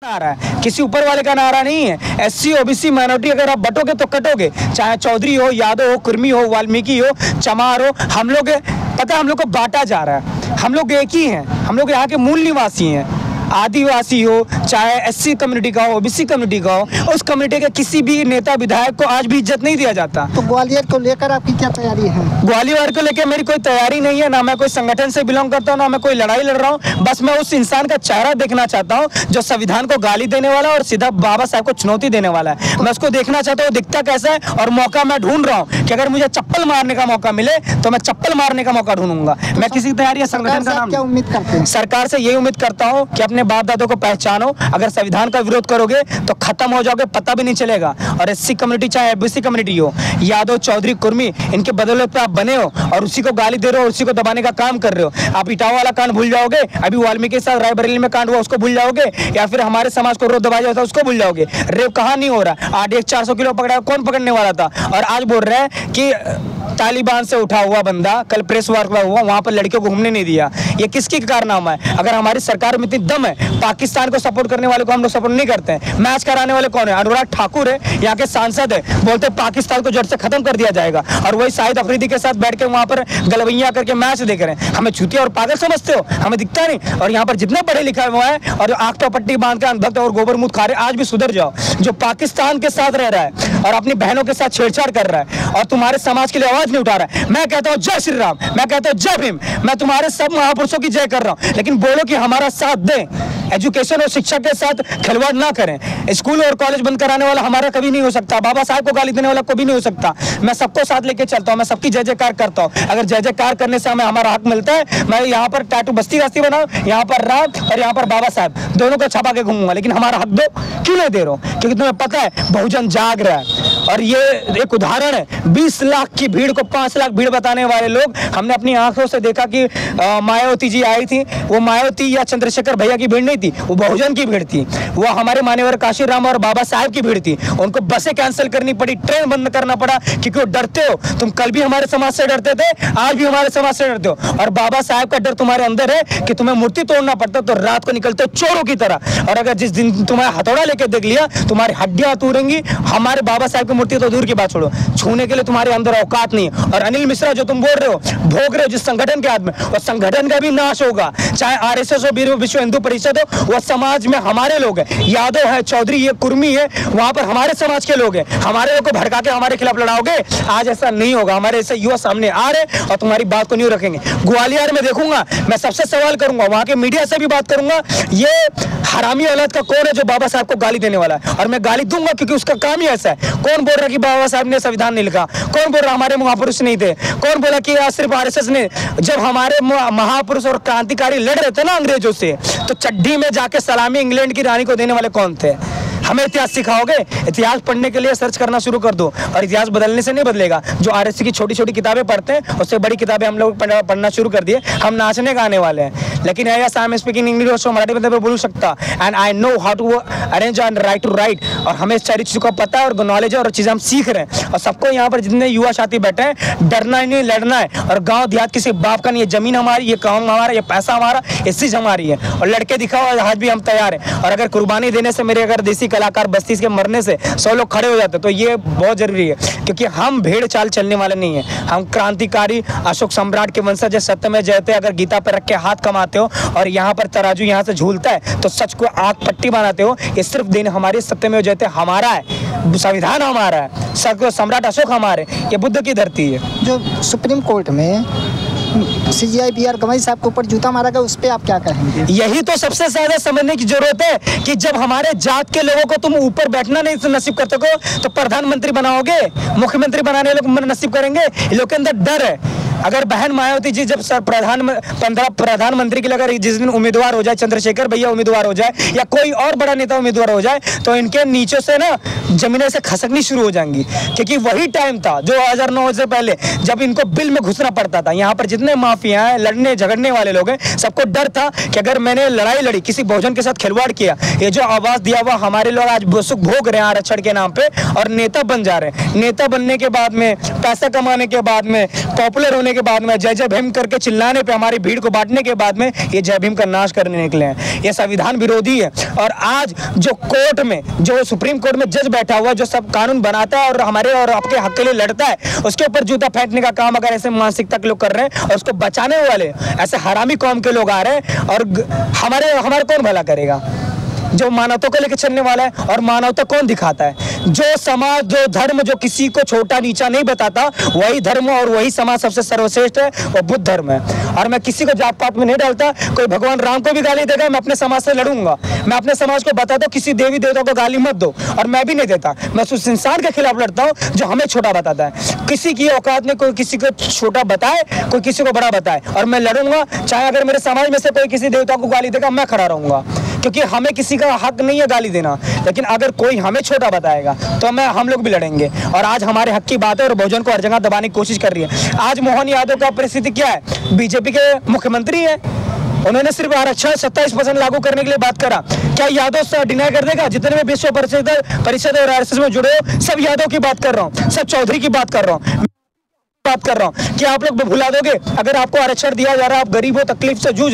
नारा है, किसी ऊपर वाले का नारा नहीं है। एससी ओबीसी माइनॉरिटी अगर आप बटोगे तो कटोगे, चाहे चौधरी हो, यादव हो, कुर्मी हो, वाल्मीकि हो, चमार हो। हम लोग पता है हम लोग को बांटा जा रहा है। हम लोग एक ही हैं, हम लोग यहाँ के मूल निवासी हैं। आदिवासी हो, चाहे एससी कम्युनिटी का हो, ओबीसी कम्युनिटी का हो, उस कम्युनिटी के किसी भी नेता विधायक को आज भी इज्जत नहीं दिया जाता। तो ग्वालियर को लेकर आपकी क्या तैयारी है? ग्वालियर को लेकर मेरी कोई तैयारी नहीं है, ना मैं कोई संगठन से बिलोंग करता हूँ, ना मैं कोई लड़ाई लड़ रहा हूँ। बस मैं उस इंसान का चेहरा देखना चाहता हूँ जो संविधान को गाली देने वाला और सीधा बाबा साहब को चुनौती देने वाला है। मैं उसको देखना चाहता हूँ दिखता कैसा है, और मौका मैं ढूंढ रहा हूँ कि अगर मुझे चप्पल मारने का मौका मिले तो मैं चप्पल मारने का मौका ढूंढूंगा। मैं किसी तैयारी या संगठन का नाम क्या उम्मीद करते हैं? सरकार से यही उम्मीद करता हूँ कि अपने बाप दादों को पहचानो। अगर संविधान का विरोध करोगे तो खत्म हो जाओगे, पता भी नहीं चलेगा। और एससी कम्युनिटी चाहे ओबीसी कम्युनिटी हो, यादव, चौधरी, कुर्मी, इनके बदौलत पे आप बने हो और उसी को गाली दे रहे हो, उसी को दबाने का काम कर रहे हो। आप इटावा वाला कांड भूल जाओगे, अभी वाल्मीकि के साथ रायबरेली में कांड हुआ उसको भूल जाओगे, या फिर हमारे समाज को रोड दबाया जाता है उसको भूल जाओगे। रेप कहाँ नहीं हो रहा, आज 400 किलो पकड़ा, कौन पकड़ने वाला था? और आज बोल रहे हैं कि तालिबान से उठा हुआ बंदा कल प्रेस वार्ता हुआ, वहां पर लड़कियों को घूमने नहीं दिया। ये किसकी कारनामा है? अगर हमारी सरकार में इतनी दम है, पाकिस्तान को सपोर्ट करने वाले को हम लोग सपोर्ट नहीं करते हैं। मैच कराने वाले कौन है? अनुराग ठाकुर है, यहाँ के सांसद है, बोलते पाकिस्तान को जड़ से खत्म कर दिया जाएगा, और वही शाहिद अफरीदी के साथ बैठ के वहां पर गलवैया करके मैच देख रहे हैं। हमें चूतिया और पागल समझते हो? हमें दिखता नहीं। और यहाँ पर जितना पढ़े लिखा हुआ है और जो आंख पर पट्टी बांध के अनभक्त और गोबर मुंह खा रहे, आज भी सुधर जाओ। जो पाकिस्तान के साथ रह रहा है और अपनी बहनों के साथ छेड़छाड़ कर रहा है और तुम्हारे समाज के लिए आवाज नहीं उठा रहा है, मैं कहता हूं जय श्री राम, मैं कहता हूं जय भीम। मैं तुम्हारे सब महापुरुषों की जय कर रहा हूं, लेकिन बोलो कि हमारा साथ दें। एजुकेशन और शिक्षा के साथ खिलवाड़ ना करें। स्कूल और कॉलेज बंद कराने वाला हमारा कभी नहीं हो सकता, बाबा साहब को गाली देने वाला कभी नहीं हो सकता। मैं सबको साथ लेके चलता हूं, मैं सबकी जय जयकार करता हूं। अगर जय जयकार करने से हमें हमारा हक मिलता है, मैं यहाँ पर टैटू बस्ती बनाऊं, यहाँ पर राम और यहाँ पर बाबा साहब दोनों को छपा के घूमूंगा, लेकिन हमारा हक दो। क्यों नहीं दे रहा हूं? क्योंकि तुम्हें पता है बहुजन जाग रहा है। और ये एक उदाहरण है, 20 लाख की भीड़ को 5 लाख भीड़ बताने वाले लोग, हमने अपनी आंखों से देखा कि मायावती जी आई थी। वो मायावती या चंद्रशेखर भैया की भीड़ नहीं थी, वो बहुजन की भीड़ थी। वो हमारे मान्यवर काशीराम और बाबा साहब की भीड़ थी। उनको बसें कैंसिल करनी पड़ी, ट्रेन बंद करना पड़ा, क्योंकि वो डरते हो। तुम कल भी हमारे समाज से डरते थे, आज भी हमारे समाज से डरते हो। और बाबा साहब का डर तुम्हारे अंदर है कि तुम्हें मूर्ति तोड़ना पड़ता तो रात को निकलते हो चोरों की तरह। और अगर जिस दिन तुम्हारा हथौड़ा लेके देख लिया, तुम्हारी हड्डियां तोड़ेंगी। हमारे बाबा साहब की मूर्ति तो दूर की बात छोड़ो, छूने के लिए तुम्हारे अंदर औकात नहीं है। और अनिल मिश्रा जो तुम बोल रहे हो, भोग रहे हो जिस संगठन के हाथ में, और संगठन का भी नाश होगा। चाहे आरएसएस हो, विश्व हिंदू परिषद हो, वह समाज में हमारे लोग हैं। यादव है, चौधरी है, कुर्मी है, वहां पर हमारे समाज के लोग हैं। हमारे लोग को भड़का के हमारे खिलाफ लड़ाओगे, आज ऐसा नहीं होगा। हमारे ऐसे युवा सामने आ रहे और तुम्हारी बात को नहीं रखेंगे। ग्वालियर में देखूंगा, मैं सबसे सवाल करूंगा, वहां के मीडिया से भी बात करूंगा, ये हरामी औलाद का कौन है जो बाबा साहब को गाली देने वाला है? और मैं गाली दूंगा क्योंकि उसका काम ही ऐसा है। कौन बोल रहा कि बाबा साहब ने संविधान नहीं लिखा? कौन बोल रहा हमारे महापुरुष नहीं थे? कौन बोला कि सिर्फ आरएसएस ने? जब हमारे महापुरुष और क्रांतिकारी लड़ रहे थे ना अंग्रेजों से, तो चड्डी में जाके सलामी इंग्लैंड की रानी को देने वाले कौन थे? हमें इतिहास सिखाओगे? इतिहास पढ़ने के लिए सर्च करना शुरू कर दो, और इतिहास बदलने से नहीं बदलेगा। जो आरएससी की छोटी छोटी किताबें पढ़ते हैं, उससे बड़ी किताबें हम लोग पढ़ना शुरू कर दिए। हम नाचने गाने वाले हैं, लेकिन I am speaking English, Marathi में तो बोल सकता, and I know how to arrange and write to write. और हमें सारी चीज़ों का पता है और नॉलेज है और चीज़ें हम सीख रहे हैं। और सबको यहाँ पर जितने युवा साथी बैठे हैं, डरना ही नहीं, लड़ना है। और गाँव देहात किसी बाप का नहीं, ये जमीन हमारी, ये काम हमारा, ये पैसा हमारा, ये चीज़ हमारी है। और लड़के दिखाओ, आज भी हम तैयार हैं। और अगर कुर्बानी देने से, मेरे अगर देसी कलाकार बस्ती के मरने से 100 लोग खड़े हो जाते, तो ये बहुत जरूरी है। क्योंकि हम भेड़ चाल चलने वाले नहीं है। हम क्रांतिकारी अशोक सम्राट के वंशज है, सत्य में जयते। अगर गीता पर रख के हाथ कमाते हो और यहाँ पर तराजू यहाँ से झूलता है, तो सच को आंख पट्टी बनाते हो। ये सिर्फ दिन हमारे सत्य में जयते हमारा है, संविधान हमारा है, सत्य सम्राट अशोक हमारे, ये बुद्ध की धरती है। जो सुप्रीम कोर्ट में CGI BR गवई साहब के ऊपर जूता मारा गया, उस पर आप क्या कहेंगे? यही तो सबसे ज्यादा समझने की जरूरत है कि जब हमारे जात के लोगों को तुम ऊपर बैठना नहीं नसीब करते हो, तो प्रधानमंत्री बनाओगे, मुख्यमंत्री बनाने लोग नसीब करेंगे? लोग के अंदर डर है। अगर बहन मायावती जी जब प्रधानमंत्री के लिए अगर जिस दिन उम्मीदवार हो जाए, चंद्रशेखर भैया उम्मीदवार हो जाए या कोई और बड़ा नेता उम्मीदवार हो जाए, तो इनके नीचे से ना जमीनें से खसकनी शुरू हो जाएंगी, क्योंकि वही टाइम था जो 2009 से पहले जब इनको बिल में घुसना पड़ता था। यहाँ पर जितने माफिया हैं, लड़ने झगड़ने वाले लोग हैं, सबको डर था कि अगर मैंने लड़ाई लड़ी, किसी बहुजन के साथ खिलवाड़ किया, ये जो आवाज दिया हुआ हमारे लोग आज सुख भोग रहे हैं आरक्षण के नाम पे और नेता बन जा रहे हैं। नेता बनने के बाद में, पैसा कमाने के बाद में, पॉपुलर होने के बाद में, जय जय भीम करके चिल्लाने पे, हमारी भीड़ को बांटने के बाद में ये जय भीम का नाश करने निकले हैं। ये संविधान विरोधी है। और आज जो कोर्ट में, जो सुप्रीम कोर्ट में जज बैठा हुआ, जो सब कानून बनाता है और हमारे और आपके हक के लिए लड़ता है, उसके ऊपर जूता फेंकने का काम अगर ऐसे मानसिकता के लोग कर रहे हैं और उसको बचाने वाले ऐसे हरामी कौम के लोग आ रहे हैं, और हमारे कौन भला करेगा? जो मानवता को लेकर चलने वाला है, और मानवता कौन दिखाता है? जो समाज, जो धर्म, जो किसी को छोटा नीचा नहीं बताता, वही धर्म और वही समाज सबसे सर्वश्रेष्ठ है, वो बुद्ध धर्म है। और मैं किसी को जात पात में नहीं डालता। कोई भगवान राम को भी गाली देगा, मैं अपने समाज से लड़ूंगा। मैं अपने समाज को बताता हूँ किसी देवी देवता को गाली मत दो, और मैं भी नहीं देता। मैं उस इंसान के खिलाफ लड़ता हूँ जो हमें छोटा बताता है। किसी की औकात में कोई किसी को छोटा बताए, कोई किसी को बड़ा बताए, और मैं लड़ूंगा। चाहे अगर मेरे समाज में से कोई किसी देवता को गाली देगा, मैं खड़ा रहूंगा, क्योंकि हमें किसी का हक नहीं है गाली देना। लेकिन अगर कोई हमें छोटा बताएगा तो हम लोग भी लड़ेंगे। और आज हमारे हक की बात है, और बहुजन को हर जगह दबाने की कोशिश कर रही है। आज मोहन यादव का परिस्थिति क्या है? बीजेपी के मुख्यमंत्री है, उन्होंने सिर्फ आरक्षण 27% लागू करने के लिए बात करा। क्या यादव डिनाई कर देगा? जितने भी विश्व परिषद और आरएसएस में जुड़े हो, सब यादव की बात कर रहा हूँ, सब चौधरी की बात कर रहा हूँ, कि आप लोग भुला दोगे? अगर आपको आरक्षण दिया जा रहा है, आप गरीब हो, तकलीफ से जूझ